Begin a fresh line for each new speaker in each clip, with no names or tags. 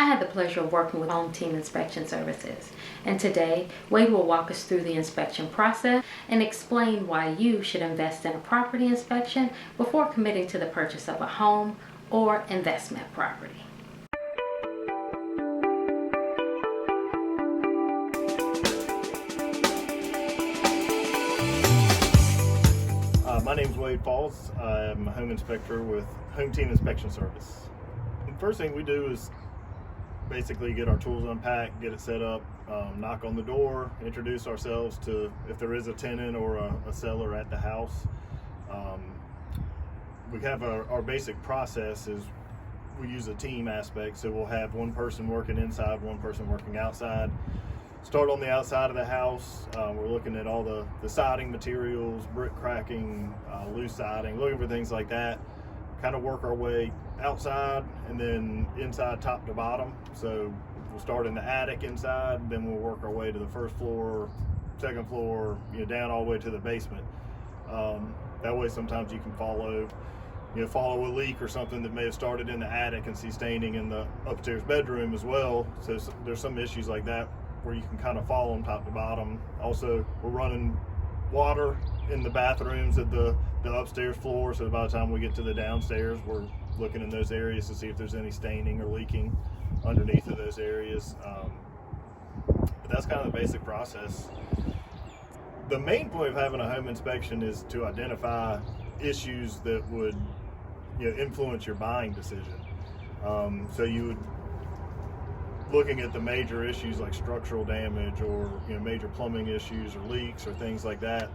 I had the pleasure of working with Home Team Inspection Services, and today Wade will walk us through the inspection process and explain why you should invest in a property inspection before committing to the purchase of a home or investment property.
My name is Wade Falls. I'm a home inspector with Home Team Inspection Service. The first thing we do is basically get our tools unpacked, get it set up, knock on the door, introduce ourselves to if there is a tenant or a seller at the house. We have our basic process is we use a team aspect, so we'll have one person working inside, one person working outside. Start on the outside of the house. We're looking at all the siding materials, brick cracking, loose siding, looking for things like that. Kind of work our way outside and then inside top to bottom. So we'll start in the attic inside, then we'll work our way to the first floor, second floor, down all the way to the basement. That way sometimes you can follow a leak or something that may have started in the attic and see staining in the upstairs bedroom as well. So there's some issues like that where you can kind of follow them top to bottom. Also, we're running water in the bathrooms at the upstairs floor, so by the time we get to the downstairs, we're looking in those areas to see if there's any staining or leaking underneath of those areas. But that's kind of the basic process. The main point of having a home inspection is to identify issues that would influence your buying decision. So you would looking at the major issues like structural damage or major plumbing issues or leaks or things like that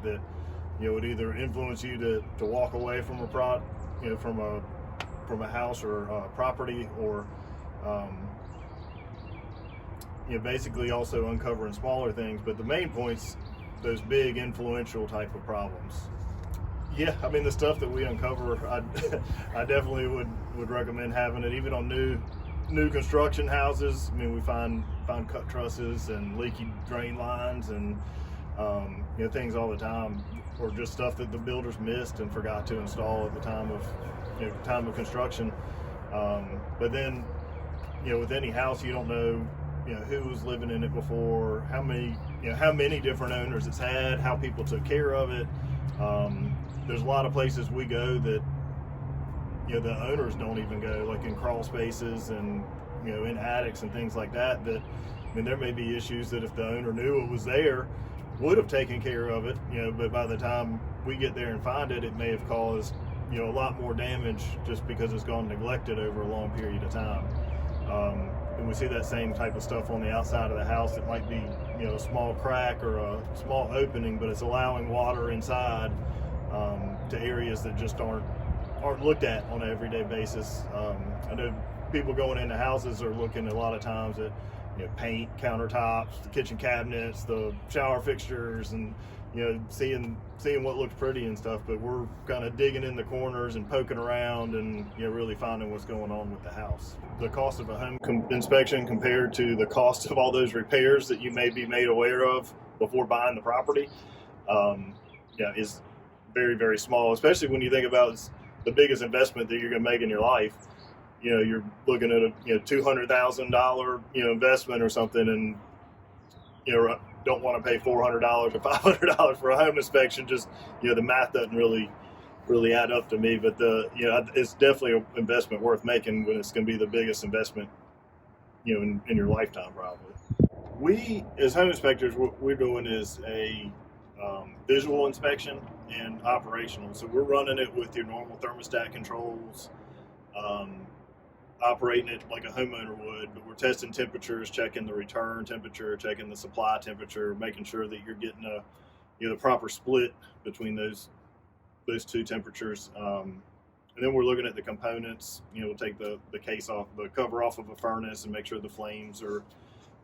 would either influence you to walk away from from a house or a property, or basically also uncovering smaller things. But the main point's those big influential type of problems. Yeah, I mean, the stuff that we uncover, I definitely would recommend having it even on new construction houses. I mean, we find cut trusses and leaky drain lines and things all the time, or just stuff that the builders missed and forgot to install at the time of construction. But then with any house, you don't know who was living in it before, how many different owners it's had, how people took care of it. There's a lot of places we go that the owners don't even go, like in crawl spaces and in attics and things like that. That, I mean, there may be issues that if the owner knew it was there, would have taken care of it, but by the time we get there and find it, it may have caused a lot more damage just because it's gone neglected over a long period of time. And we see that same type of stuff on the outside of the house. It might be a small crack or a small opening, but it's allowing water inside to areas that just aren't looked at on an everyday basis. I know people going into houses are looking a lot of times at paint, countertops, the kitchen cabinets, the shower fixtures, and seeing what looks pretty and stuff. But we're kind of digging in the corners and poking around and really finding what's going on with the house. The cost of a home inspection compared to the cost of all those repairs that you may be made aware of before buying the property is very, very small, especially when you think about the biggest investment that you're going to make in your life. You're looking at a $200,000 investment or something, and don't want to pay $400 or $500 for a home inspection. Just the math doesn't really add up to me. But it's definitely an investment worth making when it's going to be the biggest investment in your lifetime, probably. We, as home inspectors, what we're doing is a visual inspection and operational. So we're running it with your normal thermostat controls, operating it like a homeowner would, but we're testing temperatures, checking the return temperature, checking the supply temperature, making sure that you're getting the proper split between those two temperatures. And then we're looking at the components. We'll take the case off, the cover off of a furnace, and make sure the flames are,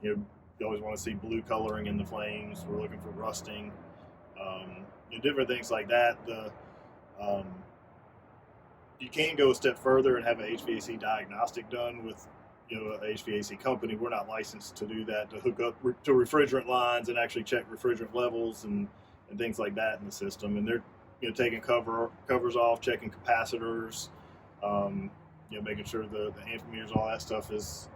you always want to see blue coloring in the flames. We're looking for rusting, different things like that. You can go a step further and have an HVAC diagnostic done with an HVAC company. We're not licensed to do that, to hook up to refrigerant lines and actually check refrigerant levels and things like that in the system. And they're taking covers off, checking capacitors, making sure the amp meters, all that stuff is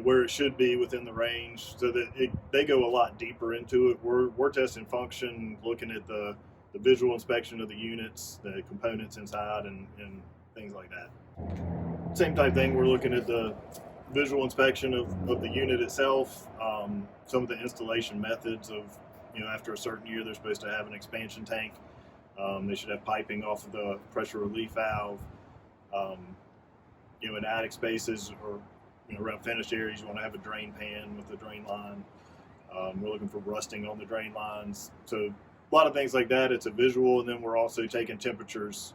where it should be within the range, so that they go a lot deeper into it. We're testing function, looking at the visual inspection of the units, the components inside, and things like that. Same type thing, we're looking at the visual inspection of the unit itself, some of the installation methods of, after a certain year they're supposed to have an expansion tank. They should have piping off of the pressure relief valve. In attic spaces or around finished areas, you want to have a drain pan with the drain line. We're looking for rusting on the drain lines. So a lot of things like that. It's a visual, and then we're also taking temperatures.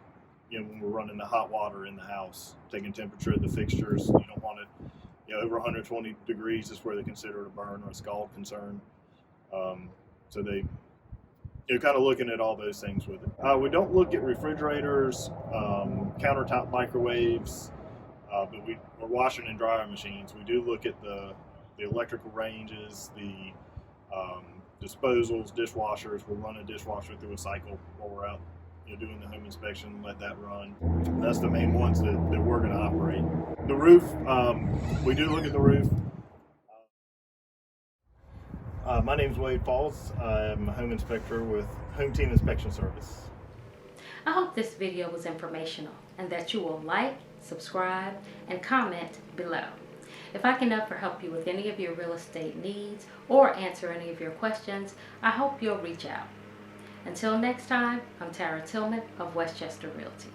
When we're running the hot water in the house, taking temperature of the fixtures. You don't want it, over 120 degrees is where they consider it a burn or a scald concern. So they, kind of looking at all those things with it. We don't look at refrigerators, countertop microwaves, but we're washing and drying machines. We do look at the electrical ranges, the disposals, dishwashers. We'll run a dishwasher through a cycle while we're out doing the home inspection, let that run. That's the main ones that we're going to operate. The roof, we do look at the roof. My name's Wade Falls. I'm a home inspector with Home Team Inspection Service.
I hope this video was informational and that you will like, subscribe, and comment below. If I can ever help you with any of your real estate needs or answer any of your questions, I hope you'll reach out. Until next time, I'm Tara Tillman of Westchester Realty.